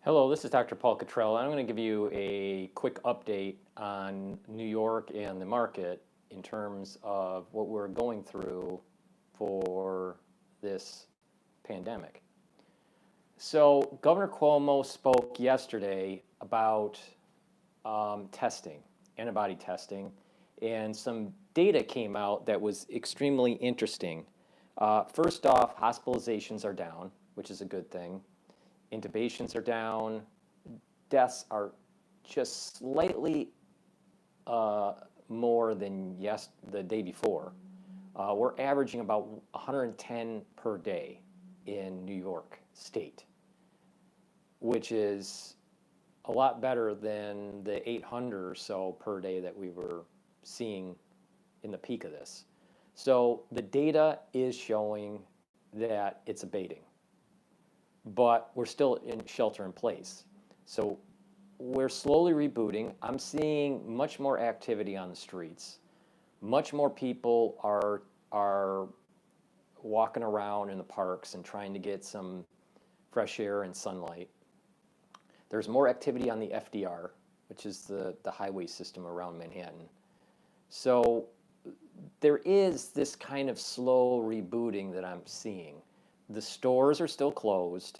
Hello, this is Dr. Paul Cottrell. I'm going to give you a quick update on New York and the market in terms of what we're going through for this pandemic. So Governor Cuomo spoke yesterday about testing, antibody testing, and some data came out that was extremely interesting. First off, hospitalizations are down, which is a good thing. Intubations are down. Deaths are just slightly more than the day before. We're averaging about 110 per day in New York State, which is a lot better than the 800 or so per day that we were seeing in the peak of this. So the data is showing that it's abating, but we're still in shelter in place. So we're slowly rebooting. I'm seeing much more activity on the streets. Much more people are walking around in the parks and trying to get some fresh air and sunlight. There's more activity on the FDR, which is the highway system around Manhattan. So there is this kind of slow rebooting that I'm seeing. The stores are still closed,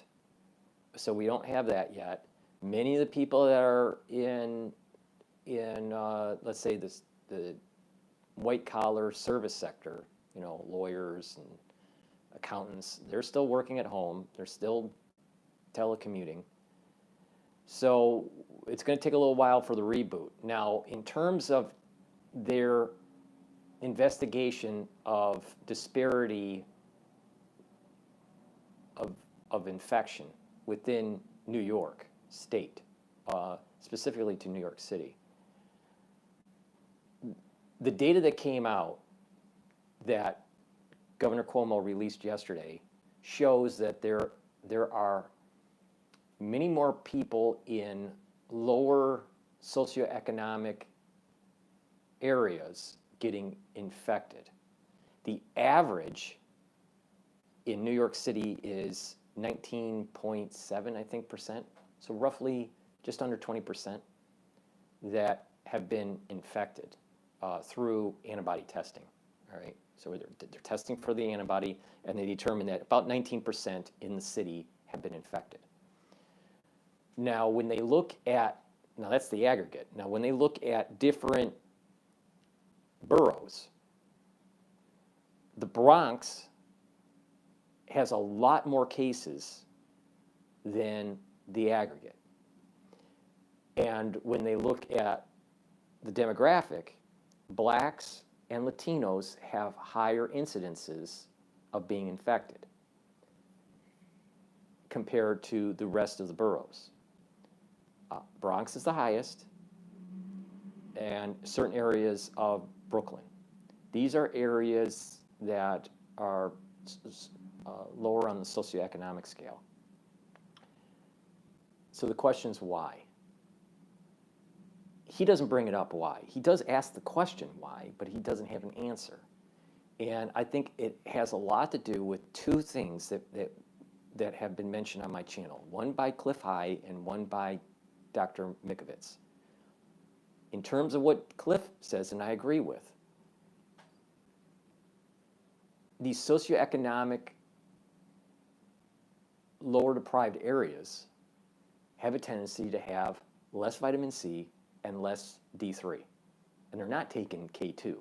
so we don't have that yet. Many of the people that are in let's say the white-collar service sector, lawyers and accountants, they're still working at home. They're still telecommuting. So it's going to take a little while for the reboot. Now, in terms of their investigation of disparity of infection within New York State, specifically to New York City. The data that came out that Governor Cuomo released yesterday shows that there are many more people in lower socioeconomic areas getting infected. The average in New York City is 19.7, I think, percent. So roughly just under 20% that have been infected through antibody testing. All right. So they're testing for the antibody, and they determine that about 19% in the city have been infected. Now, when they look at, now that's the aggregate. Now, when they look at different boroughs, the Bronx has a lot more cases than the aggregate. And when they look at the demographic, blacks and Latinos have higher incidences of being infected compared to the rest of the boroughs. Bronx is the highest, and certain areas of Brooklyn. These are areas that are lower on the socioeconomic scale. So the question is why? He doesn't bring it up why. He does ask the question why, but he doesn't have an answer. And I think it has a lot to do with two things that have been mentioned on my channel, one by Cliff High and one by Dr. Mikovits. In terms of what Cliff says, and I agree with, these socioeconomic lower deprived areas have a tendency to have less vitamin C and less D3. And they're not taking K2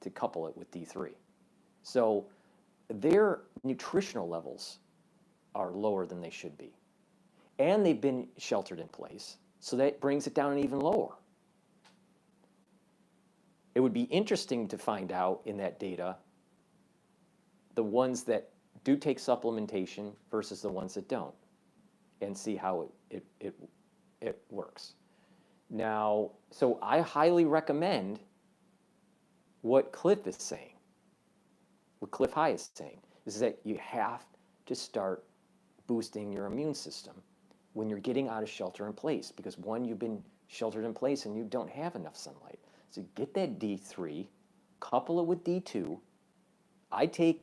to couple it with D3. So their nutritional levels are lower than they should be. And they've been sheltered in place, so that brings it down even lower. It would be interesting to find out in that data the ones that do take supplementation versus the ones that don't, and see how it works. Now, so I highly recommend what Cliff is saying, what Cliff High is saying, is that you have to start boosting your immune system when you're getting out of shelter in place, because one, you've been sheltered in place and you don't have enough sunlight. So get that D3, couple it with D2. I take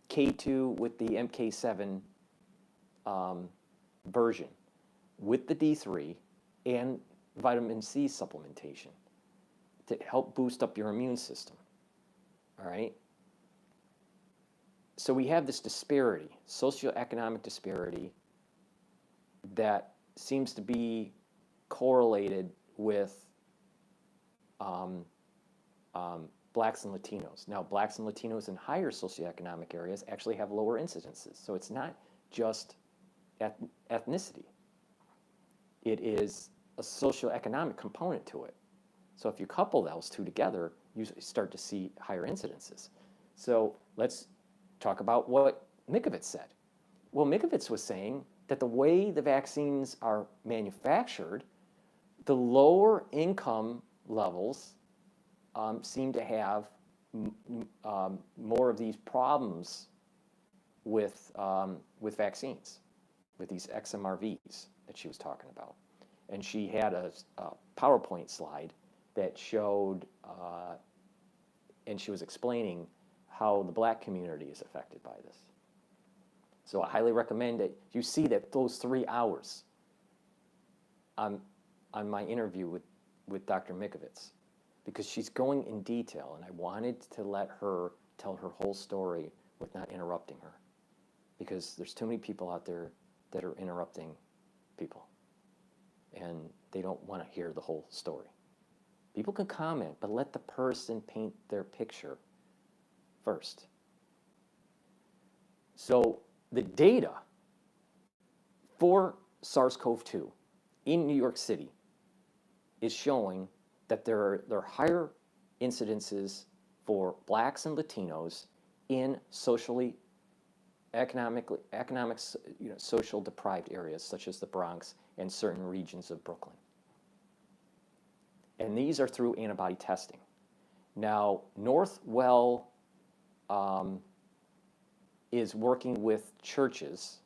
K2 with the MK7 version. with the D3 and vitamin C supplementation to help boost up your immune system. All right? So we have this disparity, socioeconomic disparity, that seems to be correlated with blacks and Latinos. Now, blacks and Latinos in higher socioeconomic areas actually have lower incidences. So it's not just ethnicity. It is a socioeconomic component to it. So if you couple those two together, you start to see higher incidences. So let's talk about what Mikovits said. Well, Mikovits was saying that the way the vaccines are manufactured, the lower income levels seem to have more of these problems with vaccines, with these XMRVs that she was talking about. And she had a PowerPoint slide that showed, and she was explaining how the black community is affected by this. So I highly recommend that you see that those 3 hours on my interview with Dr. Mikovits, because she's going in detail, and I wanted to let her tell her whole story with not interrupting her, because there's too many people out there that are interrupting people, and they don't want to hear the whole story. People can comment, but let the person paint their picture first. So the data for SARS-CoV-2 in New York City is showing that there are higher incidences for blacks and Latinos in social deprived areas such as the Bronx and certain regions of Brooklyn. And these are through antibody testing. Now, Northwell is working with churches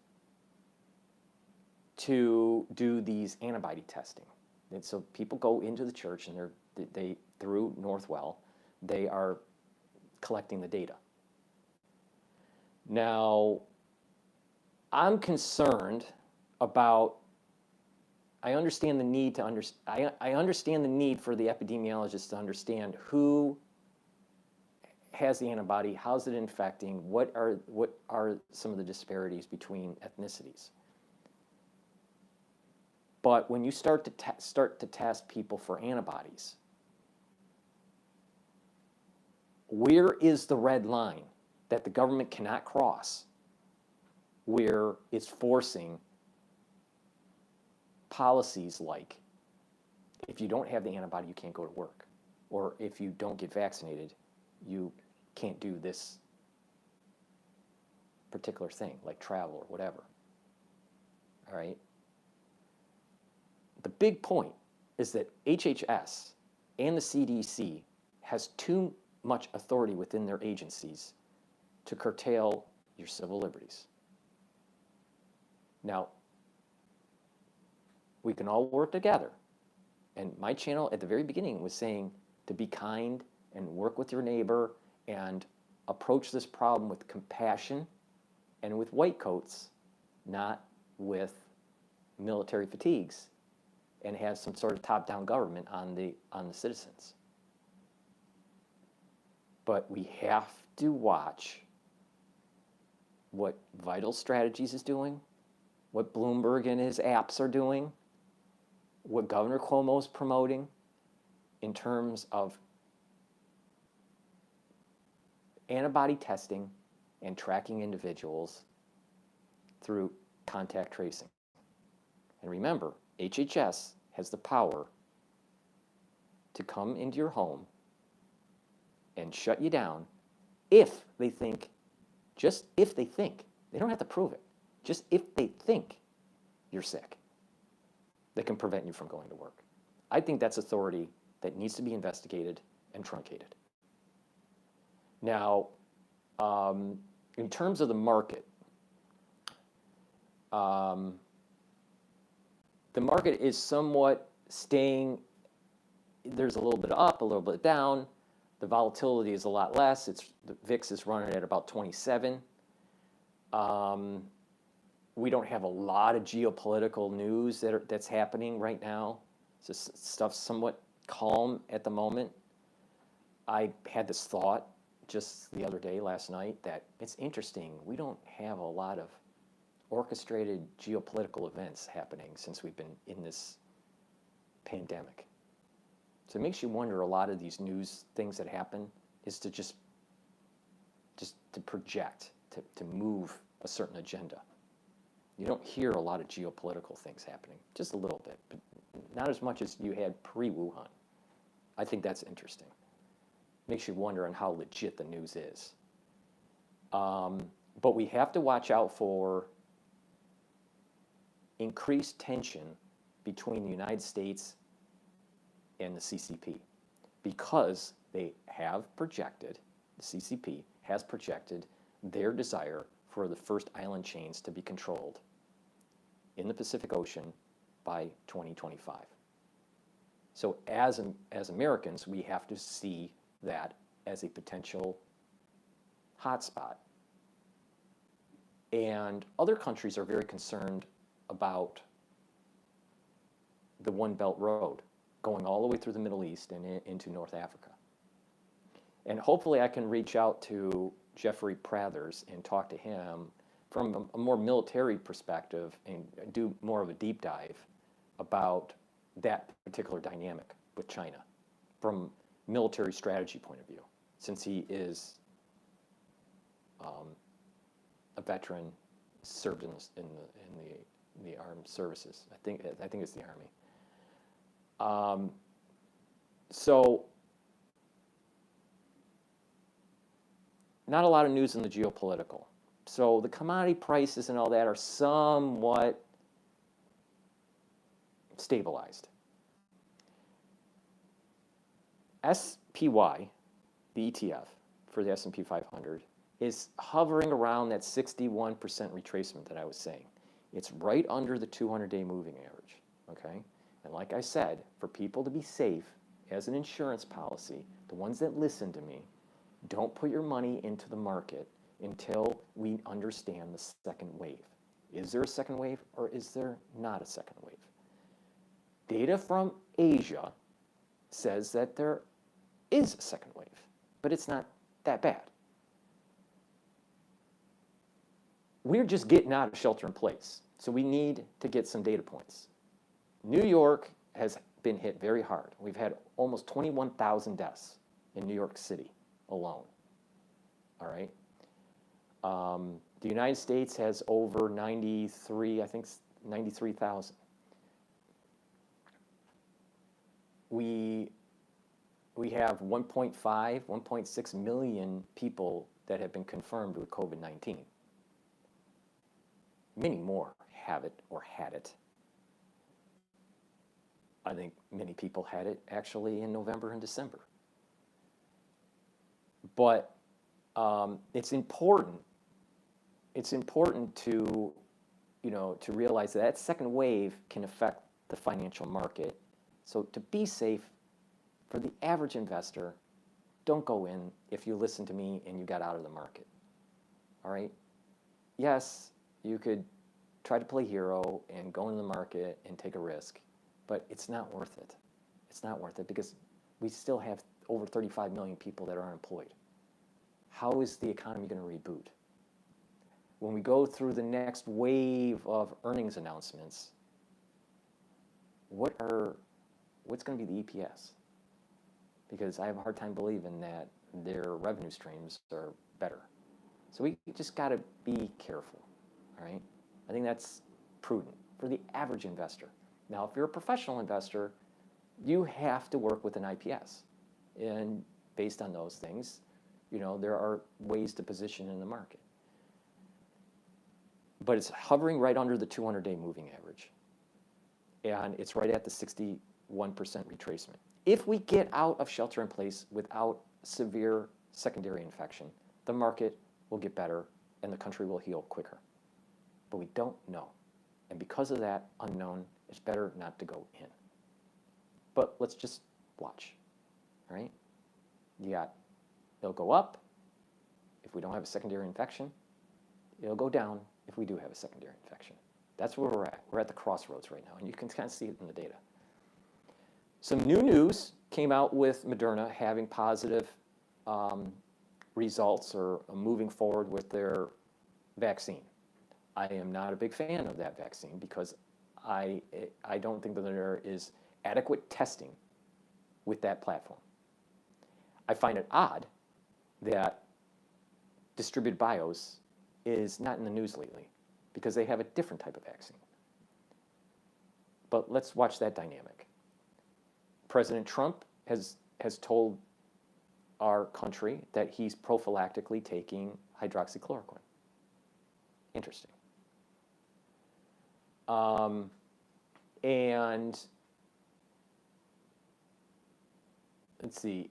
to do these antibody testing. And so people go into the church, and they through Northwell, they are collecting the data. Now, I'm concerned about. I understand the need to I understand the need for the epidemiologists to understand who has the antibody, how's it infecting, what are some of the disparities between ethnicities. But when you start to test people for antibodies, where is the red line that the government cannot cross, where it's forcing policies like, if you don't have the antibody, you can't go to work, or if you don't get vaccinated, you can't do this particular thing, like travel or whatever. All right? The big point is that HHS and the CDC has too much authority within their agencies to curtail your civil liberties. Now, we can all work together. And my channel at the very beginning was saying to be kind and work with your neighbor and approach this problem with compassion and with white coats, not with military fatigues, and have some sort of top-down government on the citizens. But we have to watch what Vital Strategies is doing, what Bloomberg and his apps are doing, what Governor Cuomo is promoting in terms of antibody testing and tracking individuals through contact tracing. And remember, HHS has the power to come into your home and shut you down if they think, just if they think, they don't have to prove it, just if they think you're sick, they can prevent you from going to work. I think that's authority that needs to be investigated and truncated. Now, in terms of the market, the market is somewhat staying, there's a little bit up, a little bit down. The volatility is a lot less. The VIX is running at about 27. We don't have a lot of geopolitical news that's happening right now. Stuff's somewhat calm at the moment. I had this thought just the other day, last night, that it's interesting. We don't have a lot of orchestrated geopolitical events happening since we've been in this pandemic. So it makes you wonder, a lot of these news things that happen is to just to project, to move a certain agenda. You don't hear a lot of geopolitical things happening, just a little bit, but not as much as you had pre-Wuhan. I think that's interesting. Makes you wonder on how legit the news is. But we have to watch out for increased tension between the United States and the CCP, because they have projected, the CCP has projected their desire for the first island chains to be controlled in the Pacific Ocean by 2025. So as Americans, we have to see that as a potential hotspot. And other countries are very concerned about the One Belt Road going all the way through the Middle East and into North Africa. And hopefully I can reach out to Jeffrey Prathers and talk to him from a more military perspective and do more of a deep dive about that particular dynamic with China from military strategy point of view, since he is a veteran, served in the armed services. I think it's the Army. So not a lot of news in the geopolitical. So the commodity prices and all that are somewhat stabilized. SPY, the ETF for the S&P 500, is hovering around that 61% retracement that I was saying. It's right under the 200-day moving average, okay? And like I said, for people to be safe as an insurance policy, the ones that listen to me, don't put your money into the market until we understand the second wave. Is there a second wave or is there not a second wave? Data from Asia says that there is a second wave, but it's not that bad. We're just getting out of shelter in place, so we need to get some data points. New York has been hit very hard. We've had almost 21,000 deaths in New York City alone. All right. The United States has over 93, I think 93,000. We have 1.5, 1.6 million people that have been confirmed with COVID-19. Many more have it or had it. I think many people had it actually in November and December. But it's important to, to realize that second wave can affect the financial market. So to be safe, for the average investor, don't go in if you listen to me and you got out of the market. All right? Yes, you could try to play hero and go into the market and take a risk, but it's not worth it. It's not worth it because we still have over 35 million people that are unemployed. How is the economy going to reboot? When we go through the next wave of earnings announcements, what's going to be the EPS? Because I have a hard time believing that their revenue streams are better. So we just got to be careful, all right? I think that's prudent for the average investor. Now, if you're a professional investor, you have to work with an IPS. And based on those things, there are ways to position in the market. But it's hovering right under the 200-day moving average. And it's right at the 61% retracement. If we get out of shelter in place without severe secondary infection, the market will get better and the country will heal quicker. But we don't know. And because of that unknown, it's better not to go in. But let's just watch, right? It'll go up if we don't have a secondary infection. It'll go down if we do have a secondary infection. That's where we're at. We're at the crossroads right now, and you can kind of see it in the data. Some new news came out with Moderna having positive results or moving forward with their vaccine. I am not a big fan of that vaccine because I don't think that there is adequate testing with that platform. I find it odd that Distributed Bios is not in the news lately because they have a different type of vaccine. But let's watch that dynamic. President Trump has told our country that he's prophylactically taking hydroxychloroquine. Interesting. And let's see,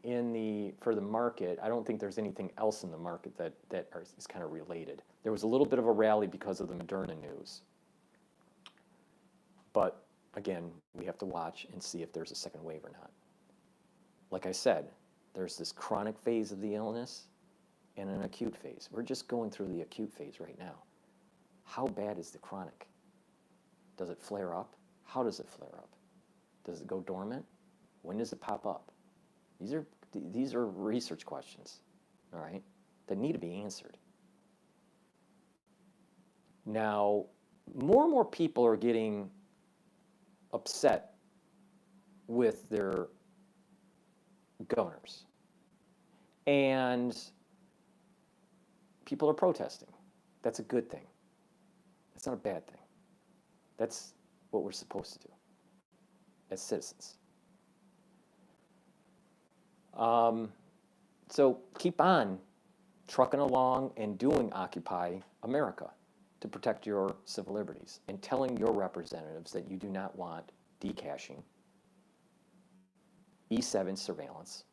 for the market, I don't think there's anything else in the market that is kind of related. There was a little bit of a rally because of the Moderna news. But again, we have to watch and see if there's a second wave or not. Like I said, there's this chronic phase of the illness and an acute phase. We're just going through the acute phase right now. How bad is the chronic? Does it flare up? How does it flare up? Does it go dormant? When does it pop up? These are research questions, all right, that need to be answered. Now, more and more people are getting upset with their governors, and people are protesting. That's a good thing. That's not a bad thing. That's what we're supposed to do as citizens. So keep on trucking along and doing Occupy America to protect your civil liberties and telling your representatives that you do not want decaching, E7 surveillance,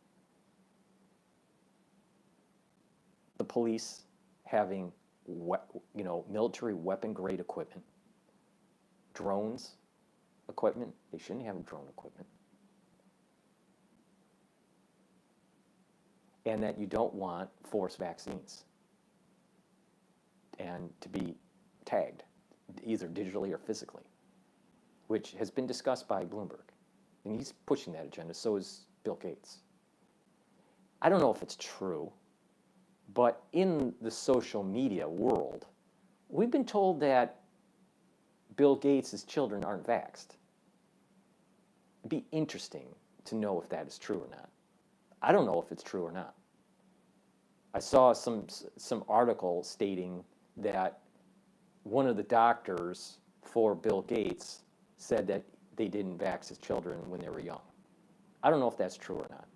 the police having military weapon-grade equipment, drones equipment. They shouldn't have drone equipment. And that you don't want forced vaccines and to be tagged, either digitally or physically, which has been discussed by Bloomberg. And he's pushing that agenda, so is Bill Gates. I don't know if it's true, but in the social media world, we've been told that Bill Gates' children aren't vaxxed. It'd be interesting to know if that is true or not. I don't know if it's true or not. I saw some article stating that one of the doctors for Bill Gates said that they didn't vax his children when they were young. I don't know if that's true or not.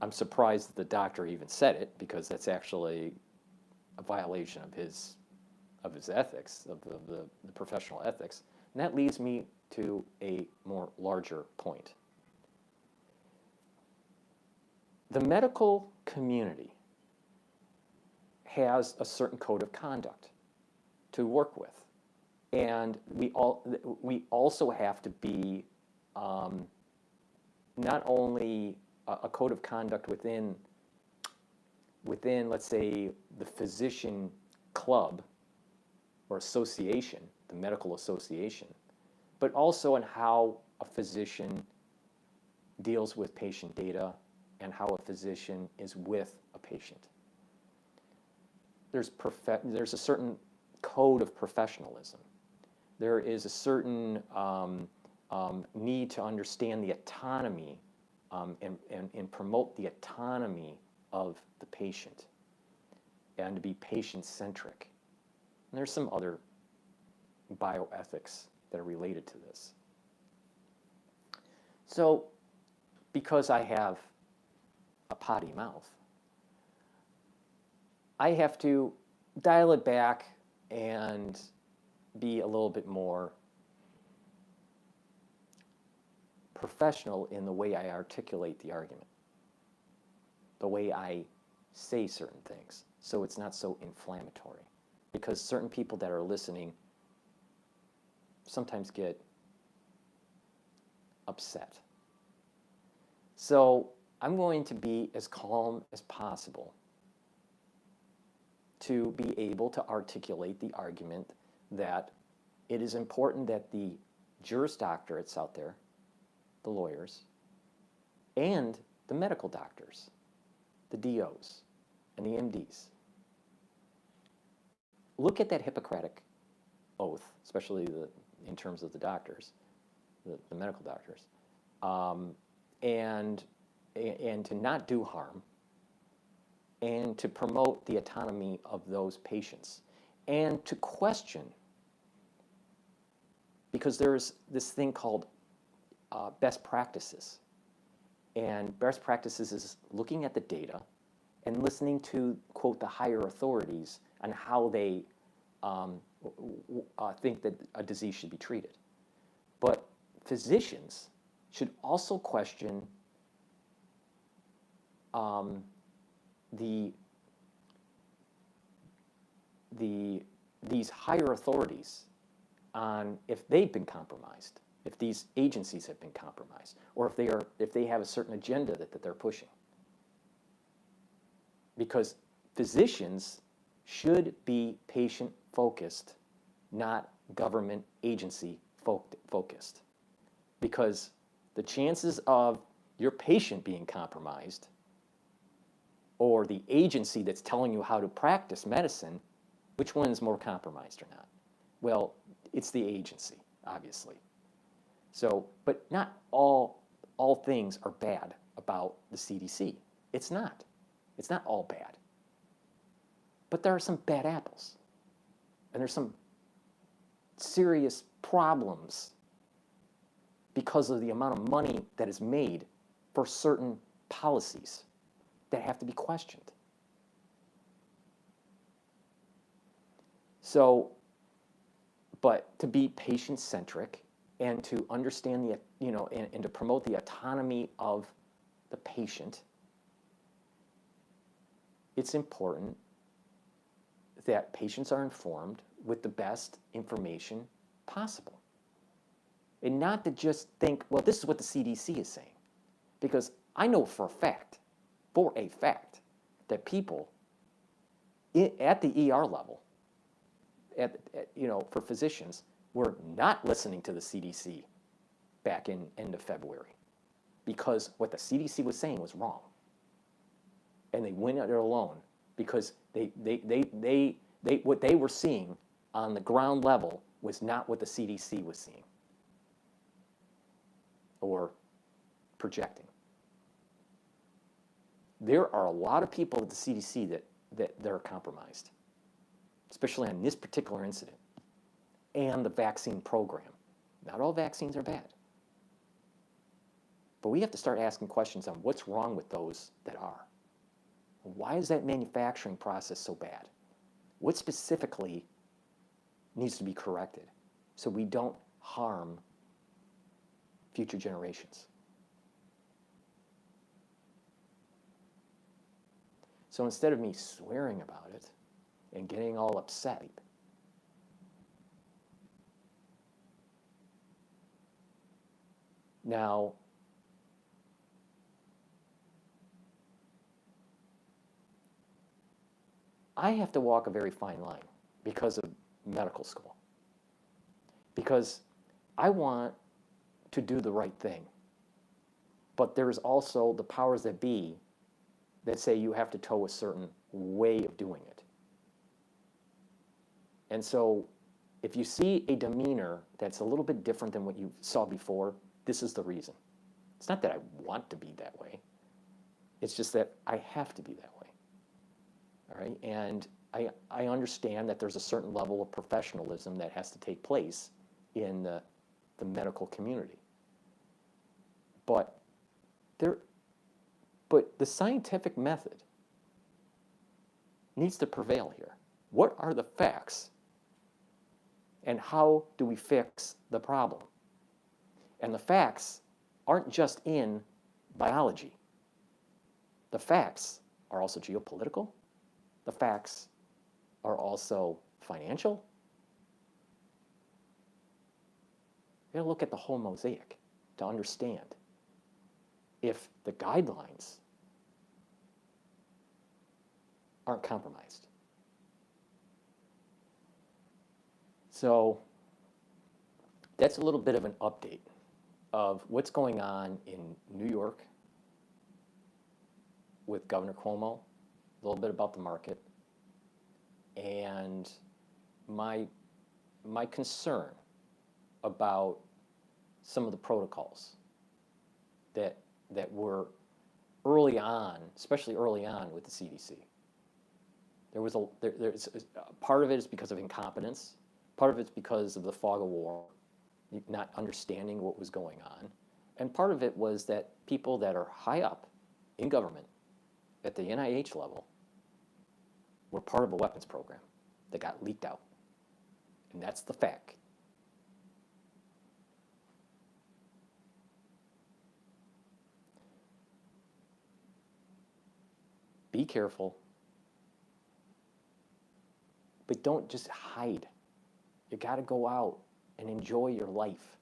I'm surprised that the doctor even said it because that's actually a violation of his ethics, of the professional ethics. And that leads me to a more larger point. The medical community has a certain code of conduct to work with. And we also have to be not only a code of conduct within, let's say, the physician club or association, the medical association, but also in how a physician deals with patient data and how a physician is with a patient. There's a certain code of professionalism. There is a certain need to understand the autonomy and promote the autonomy of the patient and to be patient-centric. And there's some other bioethics that are related to this. So, because I have a potty mouth, I have to dial it back and be a little bit more professional in the way I articulate the argument, the way I say certain things, so it's not so inflammatory. Because certain people that are listening sometimes get upset. So I'm going to be as calm as possible to be able to articulate the argument that it is important that the Juris Doctorates out there, the lawyers, and the medical doctors, the DOs, and the MDs, look at that Hippocratic oath, especially in terms of the doctors, the medical doctors, and to not do harm, and to promote the autonomy of those patients, and to question, because there's this thing called best practices. And best practices is looking at the data and listening to, quote, the higher authorities on how they think that a disease should be treated. But physicians should also question these higher authorities on if they've been compromised, if these agencies have been compromised, or if they have a certain agenda that they're pushing. Because physicians should be patient-focused, not government agency focused. Because the chances of your patient being compromised or the agency that's telling you how to practice medicine, which one is more compromised or not? Well, it's the agency, obviously. So, but not all things are bad about the CDC. It's not. It's not all bad. But there are some bad apples. And there's some serious problems because of the amount of money that is made for certain policies that have to be questioned. So, but to be patient-centric and to understand the, and to promote the autonomy of the patient, it's important that patients are informed with the best information possible. And not to just think, well, this is what the CDC is saying. Because I know for a fact, that people at the ER level, for physicians, were not listening to the CDC back in end of February because what the CDC was saying was wrong. And they went it alone because what they were seeing on the ground level was not what the CDC was seeing or projecting. There are a lot of people at the CDC that are compromised, especially on this particular incident, and the vaccine program. Not all vaccines are bad. But we have to start asking questions on what's wrong with those that are. Why is that manufacturing process so bad? What specifically needs to be corrected so we don't harm future generations? So instead of me swearing about it and getting all upset, now, I have to walk a very fine line because of medical school. Because I want to do the right thing. But there's also the powers that be that say you have to toe a certain way of doing it. And so if you see a demeanor that's a little bit different than what you saw before, this is the reason. It's not that I want to be that way. It's just that I have to be that way. All right? And I understand that there's a certain level of professionalism that has to take place in the medical community. But the scientific method needs to prevail here. What are the facts? And how do we fix the problem? And the facts aren't just in biology. The facts are also geopolitical. The facts are also financial. You gotta look at the whole mosaic to understand if the guidelines aren't compromised. So that's a little bit of an update of what's going on in New York with Governor Cuomo, a little bit about the market, and my concern about some of the protocols that were early on, especially early on with the CDC. There's part of it is because of incompetence, part of it's because of the fog of war, not understanding what was going on, and part of it was that people that are high up in government at the NIH level were part of a weapons program that got leaked out. And that's the fact. Be careful, but don't just hide. You got to go out and enjoy your life.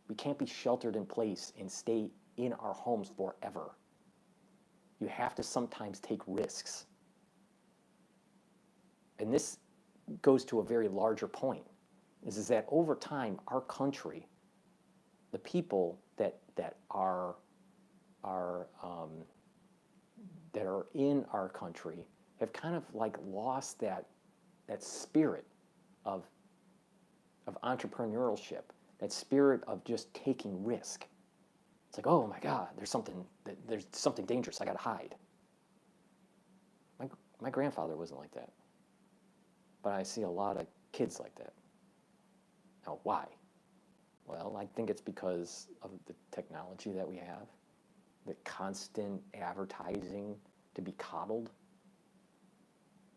We can't be sheltered in place and stay in our homes forever. You have to sometimes take risks. And this goes to a very larger point, is that over time, our country, the people that are in our country have kind of like lost that spirit of entrepreneurship, that spirit of just taking risk. It's like, oh my God, there's something dangerous. I got to hide. My grandfather wasn't like that, but I see a lot of kids like that. Now, why? Well, I think it's because of the technology that we have, the constant advertising to be coddled.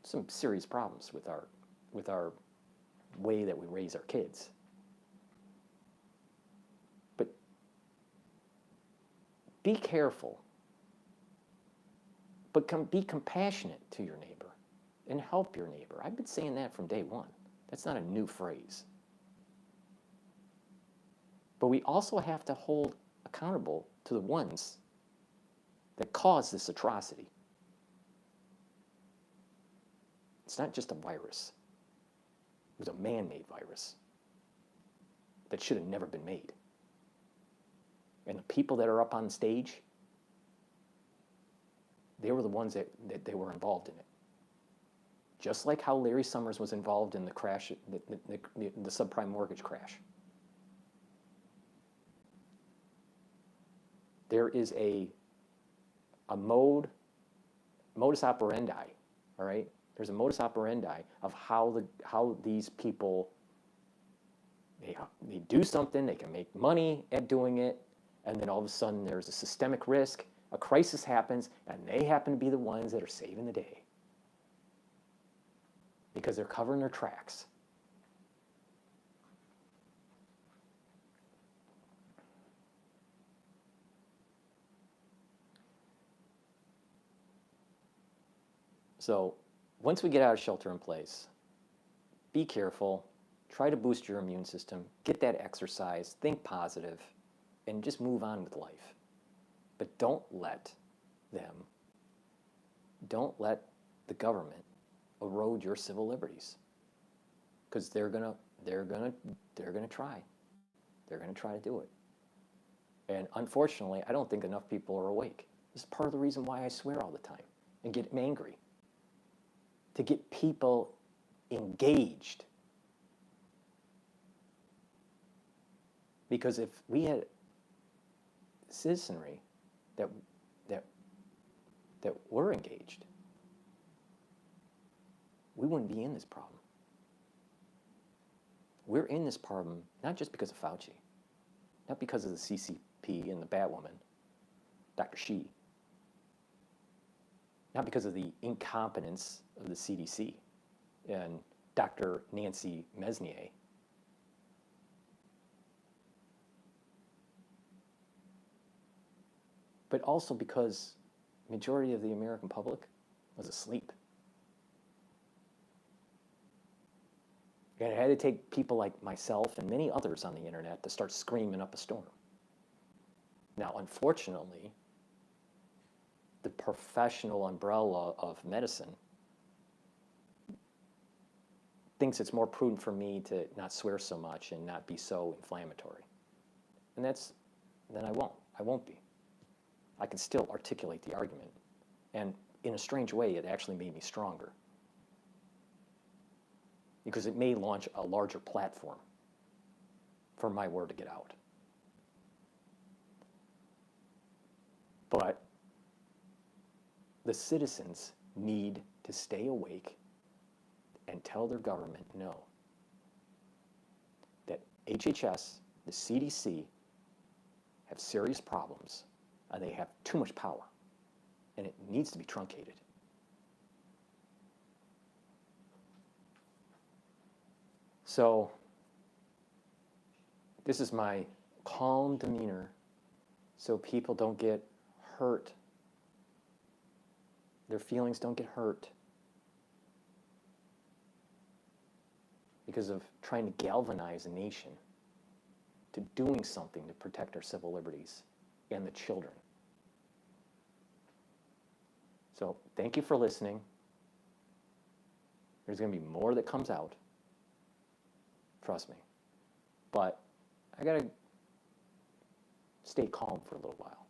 Some serious problems with our way that we raise our kids. But be careful, but be compassionate to your neighbor and help your neighbor. I've been saying that from day one. That's not a new phrase. But we also have to hold accountable to the ones that caused this atrocity. It's not just a virus. It was a man-made virus that should have never been made. And the people that are up on stage, they were the ones that they were involved in it. Just like how Larry Summers was involved in the crash, the subprime mortgage crash. There is a modus operandi, all right? There's a modus operandi of how these people, they do something, they can make money at doing it, and then all of a sudden there's a systemic risk, a crisis happens, and they happen to be the ones that are saving the day because they're covering their tracks. So once we get out of shelter in place, be careful, try to boost your immune system, get that exercise, think positive, and just move on with life. But don't let the government erode your civil liberties, because they're gonna try. They're gonna try to do it. And unfortunately, I don't think enough people are awake. This is part of the reason why I swear all the time and get angry. To get people engaged. Because if we had citizenry that were engaged, we wouldn't be in this problem. We're in this problem not just because of Fauci, not because of the CCP and the Batwoman, Dr. Shi, not because of the incompetence of the CDC and Dr. Nancy Mesnier, but also because the majority of the American public was asleep. And it had to take people like myself and many others on the internet to start screaming up a storm. Now, unfortunately, the professional umbrella of medicine thinks it's more prudent for me to not swear so much and not be so inflammatory. And then I won't be. I can still articulate the argument. And in a strange way, it actually made me stronger. Because it may launch a larger platform for my word to get out. But the citizens need to stay awake and tell their government no. That HHS, the CDC, have serious problems, and they have too much power, and it needs to be truncated. So, this is my calm demeanor so people don't get hurt. Their feelings don't get hurt because of trying to galvanize a nation to doing something to protect our civil liberties and the children. So thank you for listening. There's going to be more that comes out. Trust me. But I got to stay calm for a little while.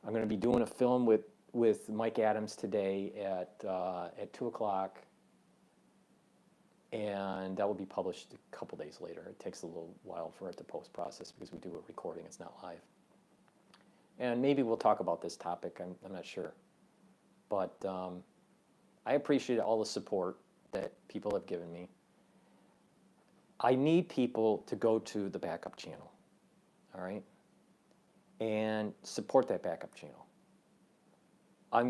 I'm going to be doing a film with Mike Adams today at 2 o'clock. And that will be published a couple days later. It takes a little while for it to post-process because we do a recording. It's not live. And maybe we'll talk about this topic. I'm not sure. But I appreciate all the support that people have given me. I need people to go to the backup channel, all right, and support that backup channel. I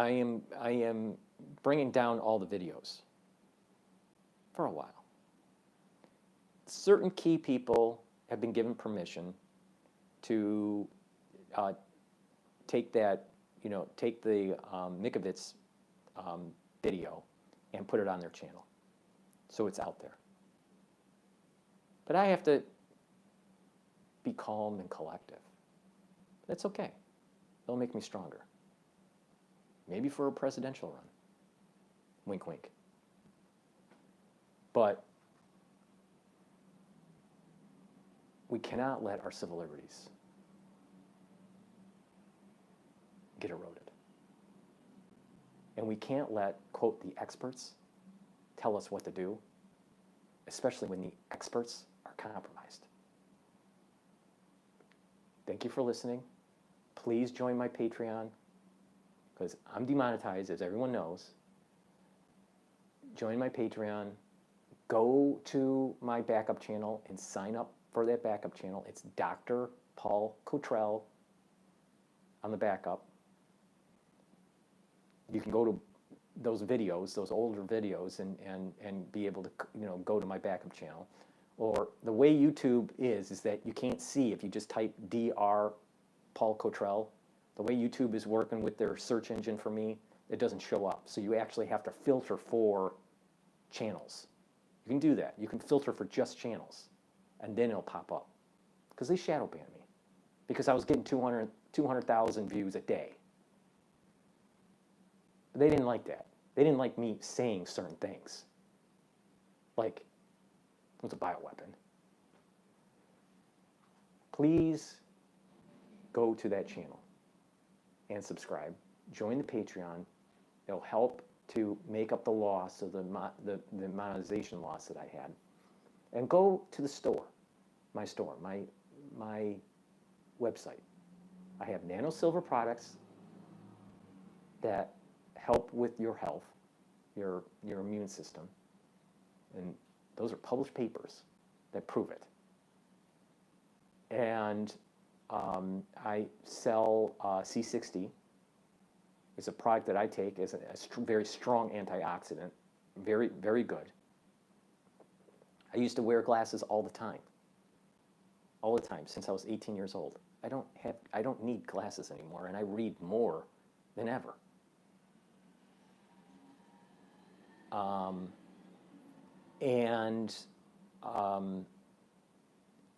am bringing down all the videos for a while. Certain key people have been given permission to take the Mikovits video and put it on their channel, so it's out there. But I have to be calm and collective. That's okay. It'll make me stronger. Maybe for a presidential run. Wink, wink. But we cannot let our civil liberties get eroded. And we can't let, quote, the experts tell us what to do, especially when the experts are compromised. Thank you for listening. Please join my Patreon, because I'm demonetized, as everyone knows. Join my Patreon. Go to my backup channel and sign up for that backup channel. It's Dr. Paul Cottrell on the backup. You can go to those videos, those older videos, and be able to go to my backup channel. Or the way YouTube is that you can't see if you just type Dr. Paul Cottrell. The way YouTube is working with their search engine for me, it doesn't show up. So you actually have to filter for channels. You can do that. You can filter for just channels, and then it'll pop up. Because they shadow banned me. Because I was getting 200,000 views a day. They didn't like that. They didn't like me saying certain things. Like, it was a bioweapon. Please go to that channel and subscribe. Join the Patreon. It'll help to make up the loss of the monetization loss that I had. And go to the store, my website. I have nano silver products that help with your health, your immune system. And those are published papers that prove it. And I sell C60. It's a product that I take as a very strong antioxidant, very, very good. I used to wear glasses all the time since I was 18 years old. I don't need glasses anymore, and I read more than ever. On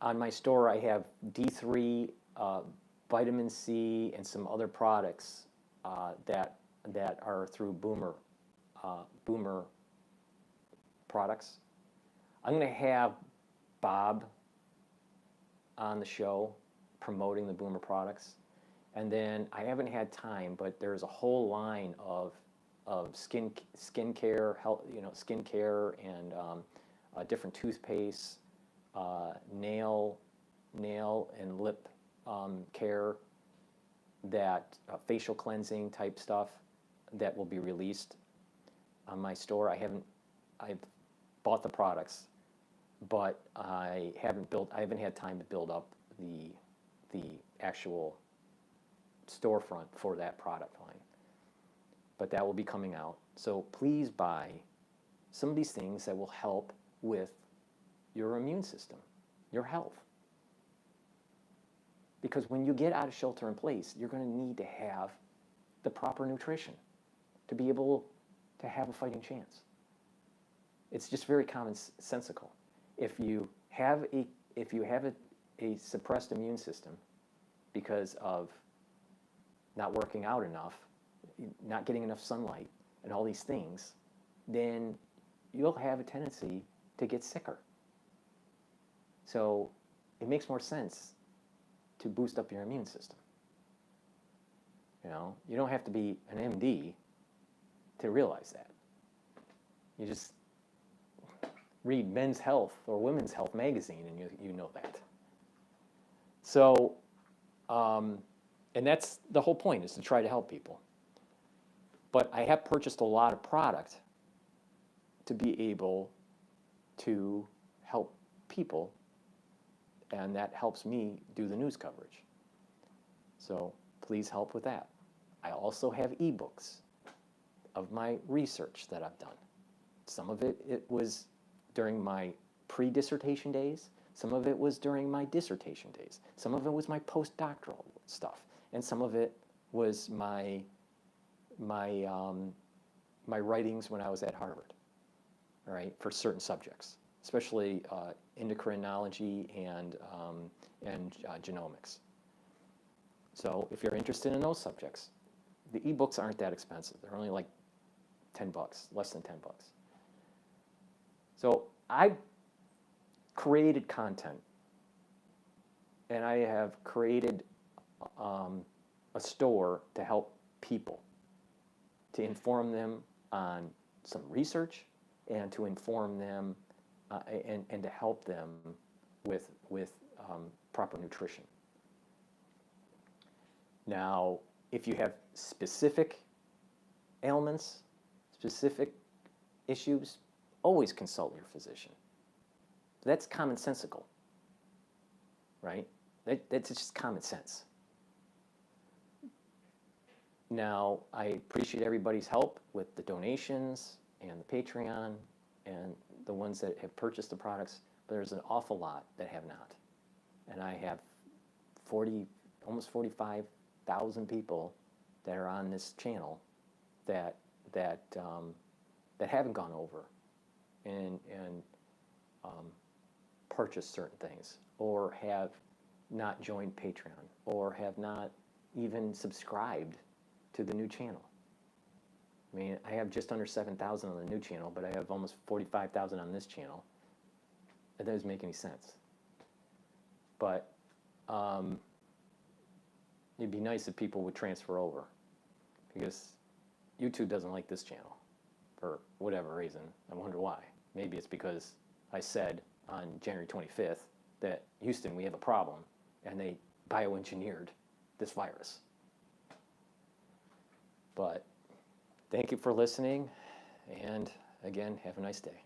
my store, I have D3, vitamin C, and some other products that are through Boomer products. I'm going to have Bob on the show promoting the Boomer products. And then I haven't had time, but there's a whole line of skincare, health, skincare and different toothpastes, nail and lip care, that facial cleansing type stuff that will be released on my store. I've bought the products, but I haven't had time to build up the actual storefront for that product line. But that will be coming out. So please buy some of these things that will help with your immune system, your health. Because when you get out of shelter in place, you're going to need to have the proper nutrition to be able to have a fighting chance. It's just very commonsensical. If you have a suppressed immune system because of not working out enough, not getting enough sunlight, and all these things, then you'll have a tendency to get sicker. So it makes more sense to boost up your immune system. You don't have to be an MD to realize that. You just read Men's Health or Women's Health magazine and you know that. So, and that's the whole point, is to try to help people. But I have purchased a lot of product to be able to help people, and that helps me do the news coverage. So please help with that. I also have ebooks of my research that I've done. Some of it was during my pre-dissertation days. Some of it was during my dissertation days. Some of it was my postdoctoral stuff. And some of it was my writings when I was at Harvard, all right, for certain subjects, especially endocrinology and genomics. So if you're interested in those subjects, the ebooks aren't that expensive. They're only like $10, less than $10. So I created content, and I have created a store to help people, to inform them on some research, and to inform them and to help them with proper nutrition. Now, if you have specific ailments, specific issues, always consult your physician. That's commonsensical, right? That's just common sense. Now, I appreciate everybody's help with the donations and the Patreon and the ones that have purchased the products, but there's an awful lot that have not. And I have almost 45,000 people that are on this channel that haven't gone over and purchased certain things, or have not joined Patreon, or have not even subscribed to the new channel. I mean, I have just under 7,000 on the new channel, but I have almost 45,000 on this channel. That doesn't make any sense. But it'd be nice if people would transfer over, because YouTube doesn't like this channel for whatever reason. I wonder why. Maybe it's because I said on January 25th that, Houston, we have a problem, and they bioengineered this virus. But thank you for listening, and again, have a nice day.